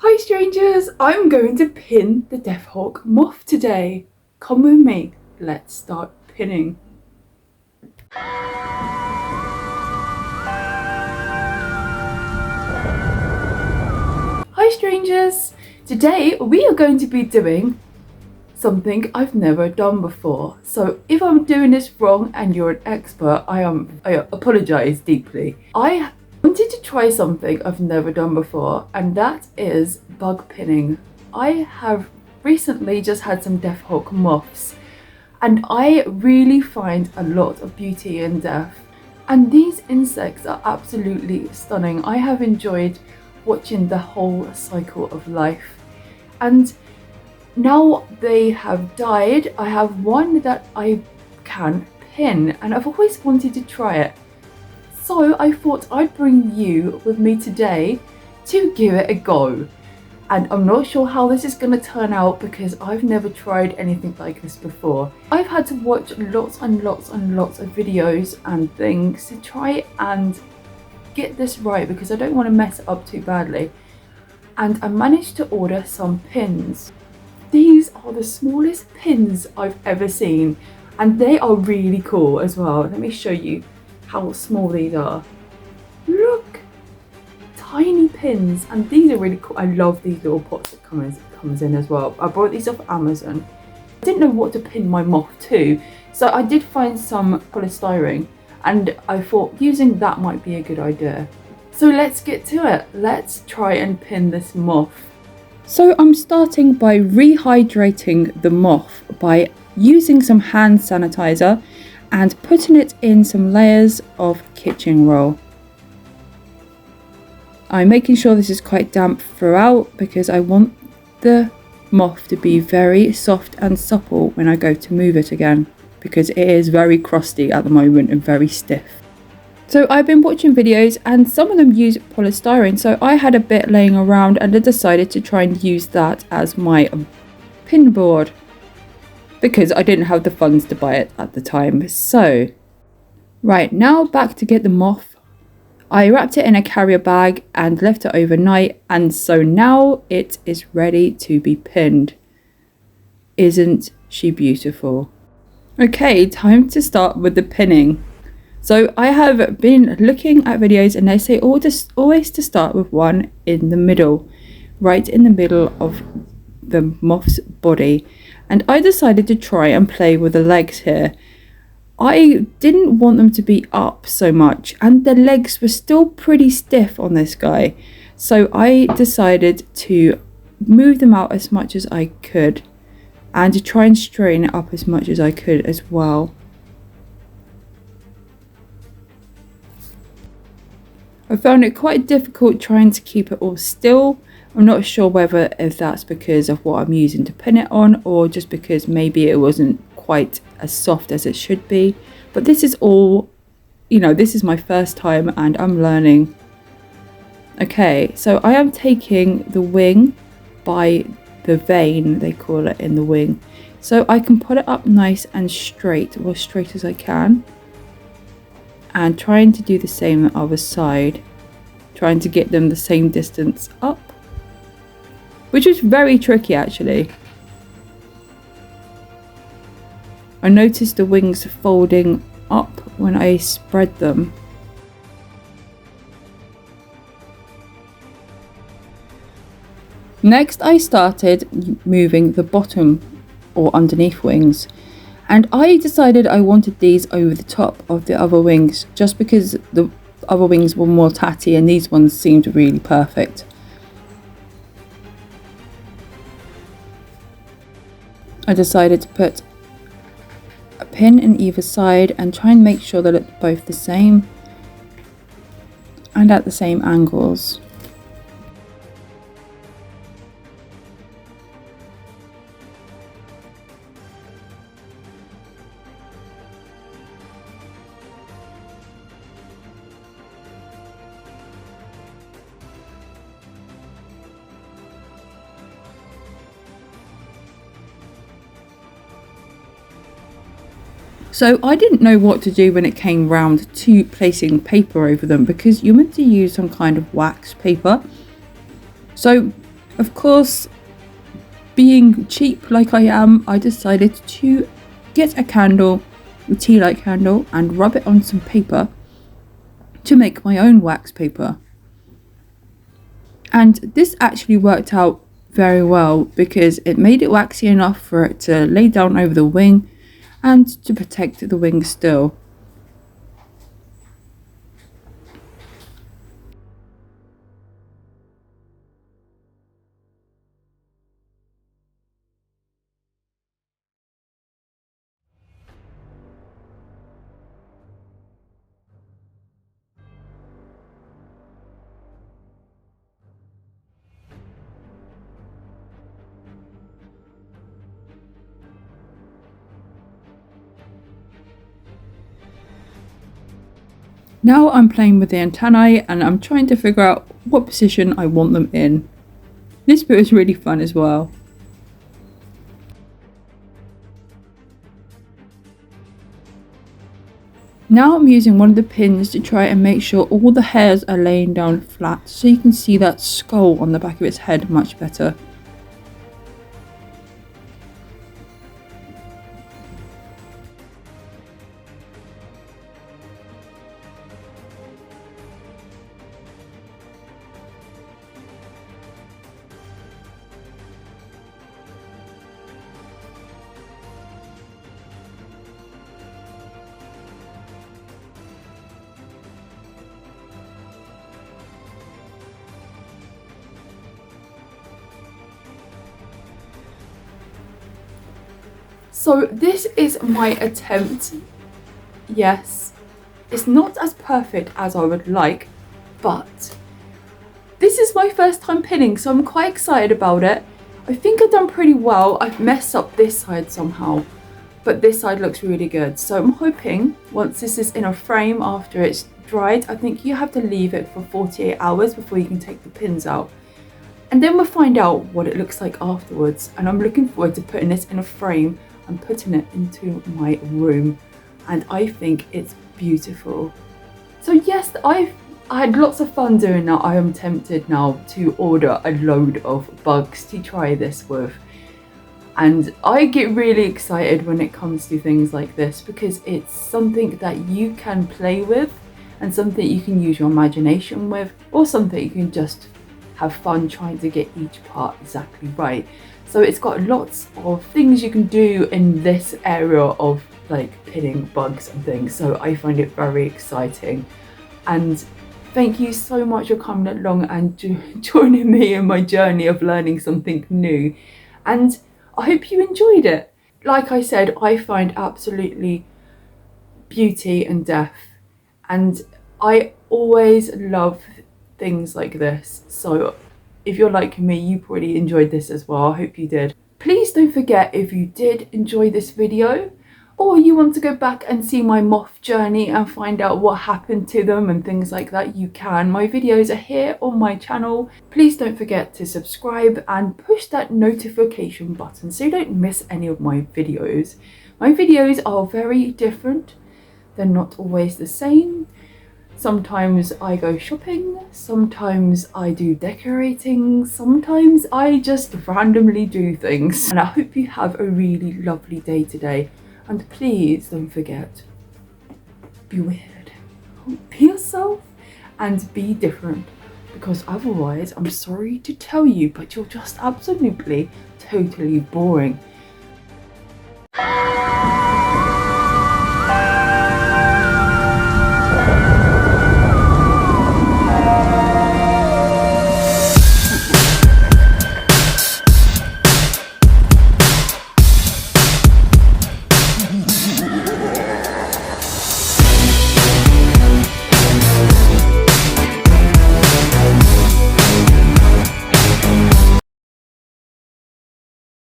Hi strangers, I'm going to pin the Harwk moth today. Come with me, let's start pinning. Hi strangers, today we are going to be doing something I've never done before. So if I'm doing this wrong and you're an expert, I apologise deeply. I wanted to try something I've never done before, and that is bug pinning. I have recently just had some Harwk moths, and I really find a lot of beauty in death. And these insects are absolutely stunning. I have enjoyed watching the whole cycle of life. And now they have died, I have one that I can pin, and I've always wanted to try it. So I thought I'd bring you with me today to give it a go. And I'm not sure how this is going to turn out because I've never tried anything like this before. I've had to watch lots and lots and lots of videos and things to try and get this right because I don't want to mess it up too badly. And I managed to order some pins. These are the smallest pins I've ever seen, and they are really cool as well. Let me show you how small these are. Look, tiny pins, and these are really cool. I love these little pots that comes in as well. I bought these off Amazon. I didn't know what to pin my moth to, so I did find some polystyrene, and I thought using that might be a good idea. So let's get to it. Let's try and pin this moth. So I'm starting by rehydrating the moth by using some hand sanitizer and putting it in some layers of kitchen roll. I'm making sure this is quite damp throughout because I want the moth to be very soft and supple when I go to move it again, because it is very crusty at the moment and very stiff. So I've been watching videos and some of them use polystyrene, so I had a bit laying around and I decided to try and use that as my pin board because I didn't have the funds to buy it at the time. So right, now back to get the moth. I wrapped it in a carrier bag and left it overnight, and so now it is ready to be pinned. Isn't she beautiful? Okay, time to start with the pinning. So I have been looking at videos and they say always to start with one in the middle, right in the middle of the moth's body. And I decided to try and play with the legs here. I didn't want them to be up so much, and the legs were still pretty stiff on this guy. So I decided to move them out as much as I could and to try and straighten it up as much as I could as well. I found it quite difficult trying to keep it all still. I'm not sure whether if that's because of what I'm using to pin it on or just because maybe it wasn't quite as soft as it should be. But this is all, this is my first time and I'm learning. Okay, so I am taking the wing by the vein, they call it, in the wing. So I can put it up nice and straight, or as straight as I can. And trying to do the same the other side, trying to get them the same distance up, which is very tricky actually. I noticed the wings folding up when I spread them. Next I started moving the bottom or underneath wings. And I decided I wanted these over the top of the other wings just because the other wings were more tatty and these ones seemed really perfect. I decided to put a pin in either side and try and make sure that it's both the same and at the same angles. So I didn't know what to do when it came round to placing paper over them because you're meant to use some kind of wax paper. So Of course, being cheap like I am, I decided to get a candle, a tea light candle, and rub it on some paper to make my own wax paper. And this actually worked out very well because it made it waxy enough for it to lay down over the wing and to protect the wing still. Now I'm playing with the antennae and I'm trying to figure out what position I want them in. This bit was really fun as well. Now I'm using one of the pins to try and make sure all the hairs are laying down flat so you can see that skull on the back of its head much better. So this is my attempt. Yes, it's not as perfect as I would like, but this is my first time pinning, so I'm quite excited about it. I think I've done pretty well. I've messed up this side somehow, but this side looks really good. So I'm hoping once this is in a frame after it's dried, I think you have to leave it for 48 hours before you can take the pins out. And then we'll find out what it looks like afterwards. And I'm looking forward to putting this in a frame and putting it into my room. And I think it's beautiful. So yes, I had lots of fun doing that. I am tempted now to order a load of bugs to try this with. And I get really excited when it comes to things like this because it's something that you can play with and something you can use your imagination with, or something you can just have fun trying to get each part exactly right. So it's got lots of things you can do in this area of like pinning bugs and things. So I find it very exciting. And thank you so much for coming along and joining me in my journey of learning something new. And I hope you enjoyed it. Like I said, I find absolutely beauty in death. And I always love things like this. So if you're like me, you probably enjoyed this as well. I hope you did. Please don't forget, if you did enjoy this video, or you want to go back and see my moth journey and find out what happened to them and things like that, you can. My videos are here on my channel. Please don't forget to subscribe and push that notification button so you don't miss any of my videos. My videos are very different. They're not always the same. Sometimes I go shopping, sometimes I do decorating, sometimes I just randomly do things. And I hope you have a really lovely day today. And please don't forget, be weird, be yourself, and be different. Because otherwise, I'm sorry to tell you, but you're just absolutely, totally boring.